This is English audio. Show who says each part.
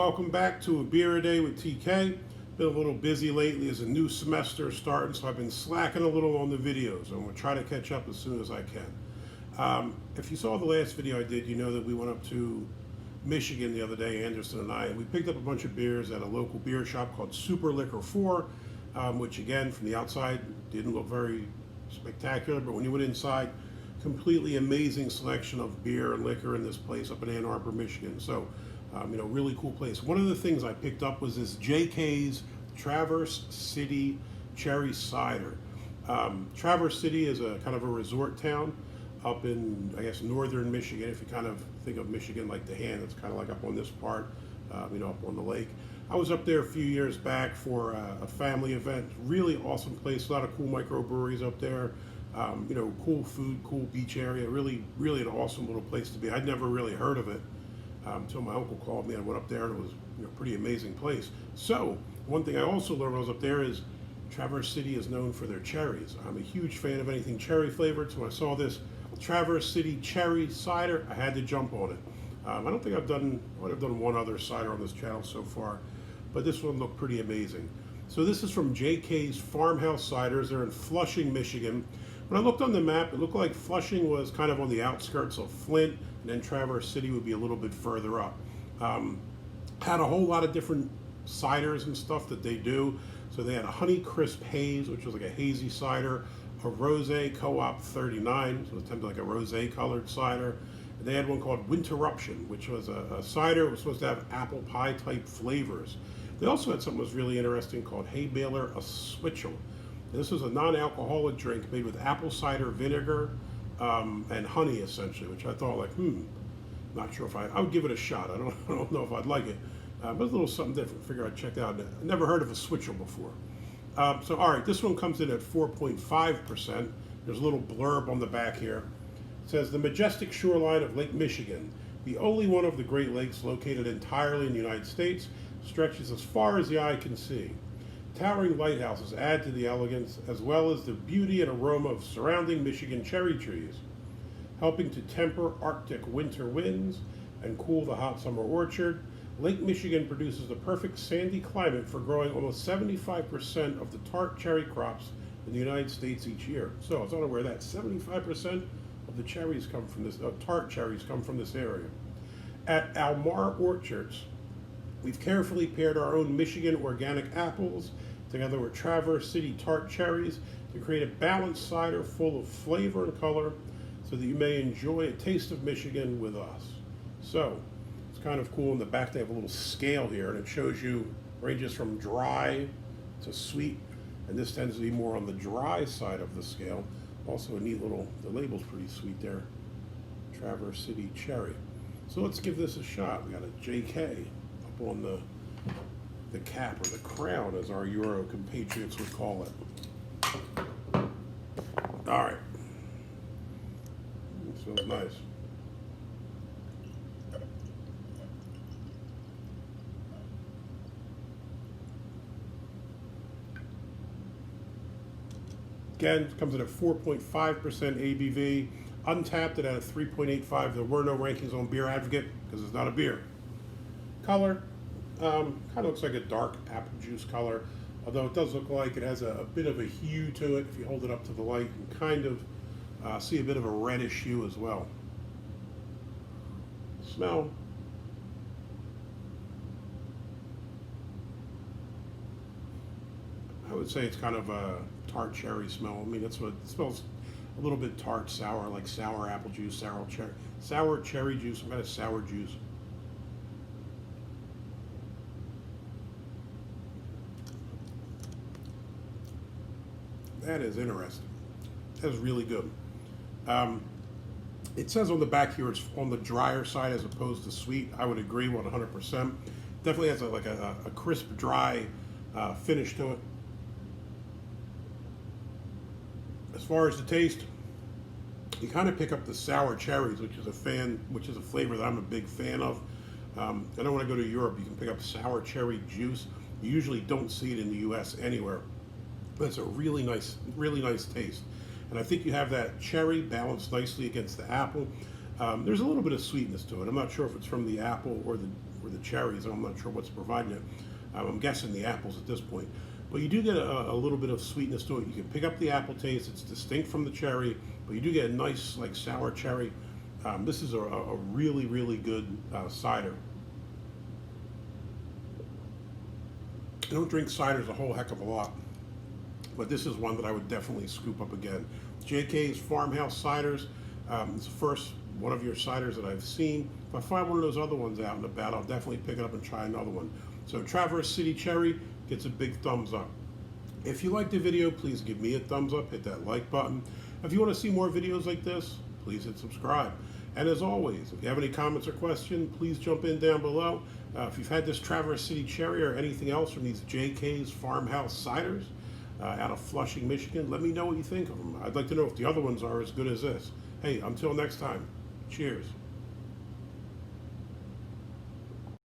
Speaker 1: welcome back to A Beer a Day with TK. Been a little busy lately as a new semester starting, so I've been slacking a little on the videos. I'm going to try to catch up as soon as I can. If you saw the last video I did, you know that we went up to Michigan the other day, Anderson and I, and we picked up a bunch of beers at a local beer shop called Super Liquor 4, which again, from the outside, didn't look very spectacular, but when you went inside, completely amazing selection of beer and liquor in this place up in Ann Arbor, Michigan. So, really cool place. One of the things I picked up was this JK's Traverse City Cherry Cider. Traverse City is a kind of a resort town up in, I guess, northern Michigan. If you kind of think of Michigan like the hand, it's kind of like up on this part, up on the lake. I was up there a few years back for a family event. Really awesome place. A lot of cool microbreweries up there. Cool food, cool beach area. Really, really an awesome little place to be. I'd never really heard of it until my uncle called me. I went up there and it was a pretty amazing place. So one thing I also learned when I was up there is Traverse City is known for their cherries. I'm a huge fan of anything cherry flavored, so when I saw this Traverse City Cherry Cider, I had to jump on it. I don't think I might have done one other cider on this channel so far, but this one looked pretty amazing. So this is from JK's Farmhouse Ciders. They're in Flushing, Michigan. When I looked on the map, it looked like Flushing was kind of on the outskirts of Flint, and then Traverse City would be a little bit further up. Had a whole lot of different ciders and stuff that they do. So they had a Honey Crisp Haze, which was like a hazy cider, a Rosé Co-op 39, so it's kind of like a rosé colored cider. And they had one called Winterruption, which was a cider. It was supposed to have apple pie type flavors. They also had something that was really interesting called Hay Baler a Switchel. This was a non-alcoholic drink made with apple cider vinegar and honey, essentially, which I thought, not sure if I would give it a shot. I don't know if I'd like it, but it's a little something different. Figure I'd check it out. I never heard of a switchel before. So, all right, this one comes in at 4.5%. There's a little blurb on the back here. It says, the majestic shoreline of Lake Michigan, the only one of the Great Lakes located entirely in the United States, stretches as far as the eye can see. Towering lighthouses add to the elegance as well as the beauty and aroma of surrounding Michigan cherry trees, helping to temper Arctic winter winds and cool the hot summer orchard. Lake Michigan produces the perfect sandy climate for growing almost 75% of the tart cherry crops in the United States each year. So I was unaware of that 75% of the cherries come from this, tart cherries come from this area. At Almar Orchards, we've carefully paired our own Michigan organic apples together with Traverse City tart cherries to create a balanced cider full of flavor and color so that you may enjoy a taste of Michigan with us. So, it's kind of cool. In the back they have a little scale here and it shows you ranges from dry to sweet, and this tends to be more on the dry side of the scale. Also a neat little, the label's pretty sweet there, Traverse City Cherry. So let's give this a shot. We got a JK on the cap, or the crown as our Euro compatriots would call it. All right, it smells nice. Again, it comes in at 4.5% ABV, untapped it at a 3.85. There were no rankings on Beer Advocate because it's not a beer. Color, kind of looks like a dark apple juice color, although it does look like it has a bit of a hue to it. If you hold it up to the light, you can kind of see a bit of a reddish hue as well. Smell. I would say it's kind of a tart cherry smell. I mean, that's what it smells, a little bit tart, sour, like sour apple juice, sour cherry juice, some kind of sour juice. That is interesting. That's really good. It says on the back here it's on the drier side as opposed to sweet. I would agree 100%. Definitely has a crisp, dry finish to it. As far as the taste, you kind of pick up the sour cherries, which is a flavor that I'm a big fan of. I know when I go to Europe, you can pick up sour cherry juice. You usually don't see it in the U.S. anywhere. But it's a really nice taste. And I think you have that cherry balanced nicely against the apple. There's a little bit of sweetness to it. I'm not sure if it's from the apple or or the cherries. I'm not sure what's providing it. I'm guessing the apples at this point. But you do get a little bit of sweetness to it. You can pick up the apple taste. It's distinct from the cherry, but you do get a nice, like, sour cherry. This is a really, really good cider. I don't drink ciders a whole heck of a lot, but this is one that I would definitely scoop up again. JK's Farmhouse Ciders. It's the first one of your ciders that I've seen. If I find one of those other ones out and about, I'll definitely pick it up and try another one. So Traverse City Cherry gets a big thumbs up. If you liked the video, please give me a thumbs up, hit that like button. If you want to see more videos like this, please hit subscribe. And as always, if you have any comments or questions, please jump in down below. If you've had this Traverse City Cherry or anything else from these JK's Farmhouse Ciders out of Flushing, Michigan, let me know what you think of them. I'd like to know if the other ones are as good as this. Hey, until next time, cheers.